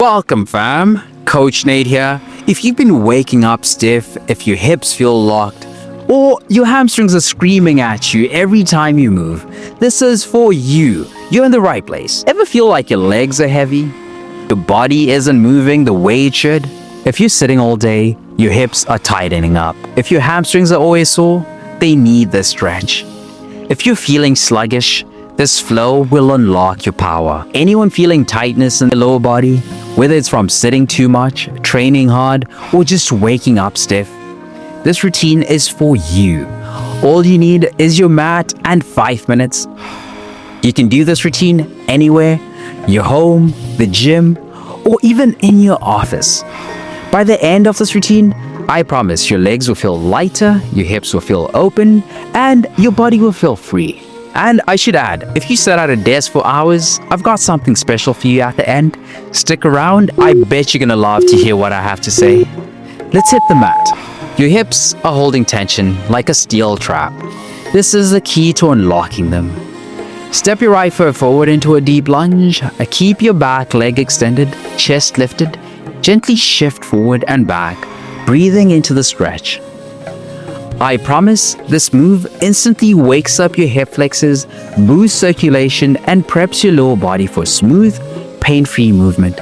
Welcome fam, Coach Nate here. If you've been waking up stiff, if your hips feel locked, or your hamstrings are screaming at you every time you move, this is for you. You're in the right place. Ever feel like your legs are heavy? Your body isn't moving the way it should? If you're sitting all day, your hips are tightening up. If your hamstrings are always sore, they need this stretch. If you're feeling sluggish, this flow will unlock your power. Anyone feeling tightness in the lower body, whether it's from sitting too much, training hard, or just waking up stiff, this routine is for you. All you need is your mat and 5 minutes. You can do this routine anywhere, your home, the gym, or even in your office. By the end of this routine, I promise your legs will feel lighter, your hips will feel open, and your body will feel free. And I should add, if you sat at a desk for hours, I've got something special for you at the end. Stick around, I bet you're gonna love to hear what I have to say. Let's hit the mat. Your hips are holding tension like a steel trap. This is the key to unlocking them. Step your right foot forward into a deep lunge. Keep your back leg extended, chest lifted. Gently shift forward and back, breathing into the stretch. I promise this move instantly wakes up your hip flexors, boosts circulation, and preps your lower body for smooth, pain-free movement.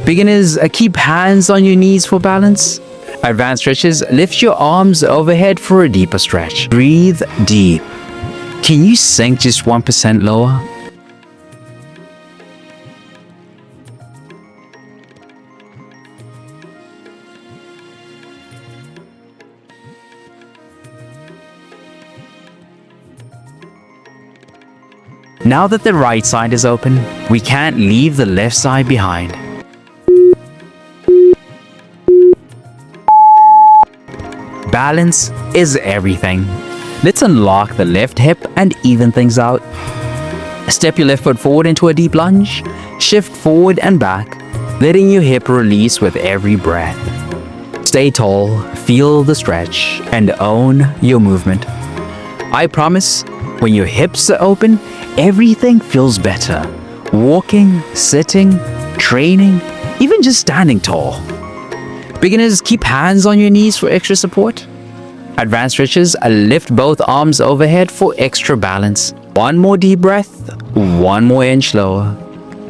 Beginners, keep hands on your knees for balance. Advanced stretches, lift your arms overhead for a deeper stretch. Breathe deep. Can you sink just 1% lower? Now that the right side is open, we can't leave the left side behind. Balance is everything. Let's unlock the left hip and even things out. Step your left foot forward into a deep lunge. Shift forward and back, letting your hip release with every breath. Stay tall, feel the stretch, and own your movement. I promise, when your hips are open, everything feels better. Walking, sitting, training, even just standing tall. Beginners, keep hands on your knees for extra support. Advanced stretches, lift both arms overhead for extra balance. One more deep breath, one more inch lower.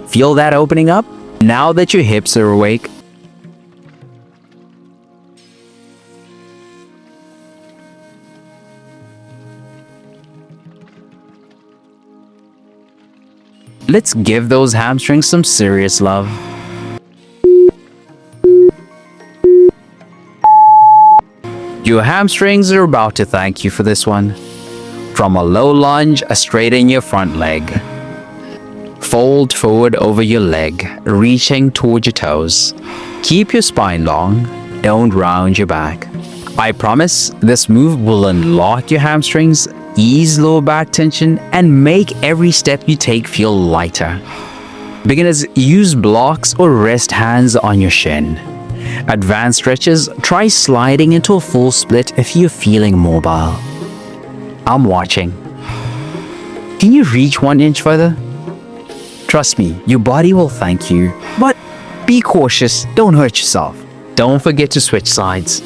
Feel that opening up? Now that your hips are awake, let's give those hamstrings some serious love. Your hamstrings are about to thank you for this one. From a low lunge, straighten your front leg. Fold forward over your leg, reaching toward your toes. Keep your spine long, don't round your back. I promise this move will unlock your hamstrings, ease lower back tension, and make every step you take feel lighter. Beginners, use blocks or rest hands on your shin. Advanced stretches, try sliding into a full split if you're feeling mobile. I'm watching. Can you reach 1 inch further? Trust me, your body will thank you. But be cautious, don't hurt yourself. Don't forget to switch sides.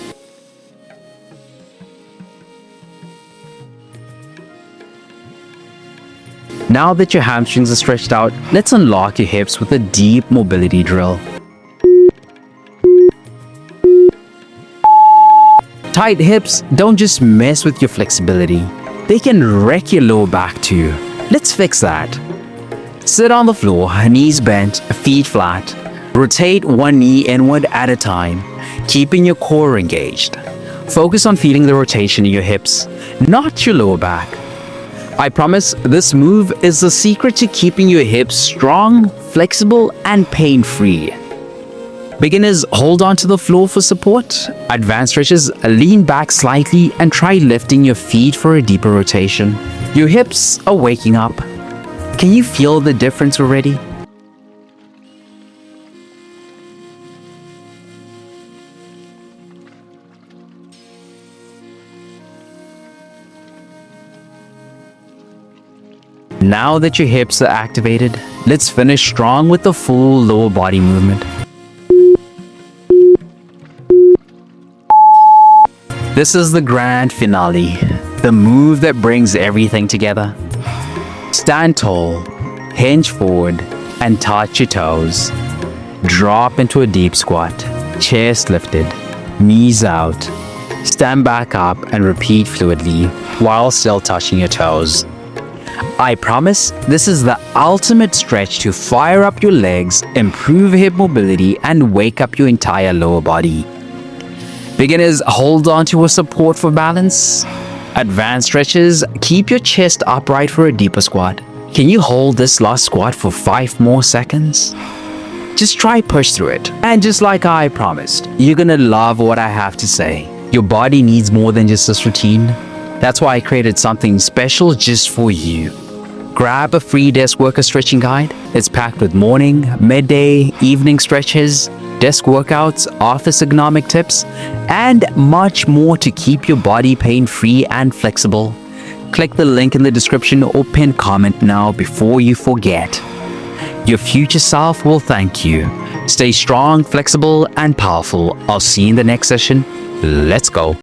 Now that your hamstrings are stretched out, let's unlock your hips with a deep mobility drill. Tight hips don't just mess with your flexibility, they can wreck your lower back too. Let's fix that. Sit on the floor, knees bent, feet flat. Rotate one knee inward at a time, keeping your core engaged. Focus on feeling the rotation in your hips, not your lower back. I promise this move is the secret to keeping your hips strong, flexible, and pain-free. Beginners, hold on to the floor for support. Advanced stretches, lean back slightly and try lifting your feet for a deeper rotation. Your hips are waking up. Can you feel the difference already? Now that your hips are activated, let's finish strong with the full lower body movement. This is the grand finale, the move that brings everything together. Stand tall, hinge forward, and touch your toes. Drop into a deep squat, chest lifted, knees out. Stand back up and repeat fluidly while still touching your toes. I promise this is the ultimate stretch to fire up your legs, improve hip mobility, and wake up your entire lower body. Beginners, hold on to a support for balance. Advanced stretches, keep your chest upright for a deeper squat. Can you hold this last squat for 5 more seconds? Just try push through it. And just like I promised, you're gonna love what I have to say. Your body needs more than just this routine. That's why I created something special just for you. Grab a free desk worker stretching guide. It's packed with morning, midday, evening stretches, desk workouts, office ergonomic tips, and much more to keep your body pain-free and flexible. Click the link in the description or pinned comment now before you forget. Your future self will thank you. Stay strong, flexible, and powerful. I'll see you in the next session. Let's go.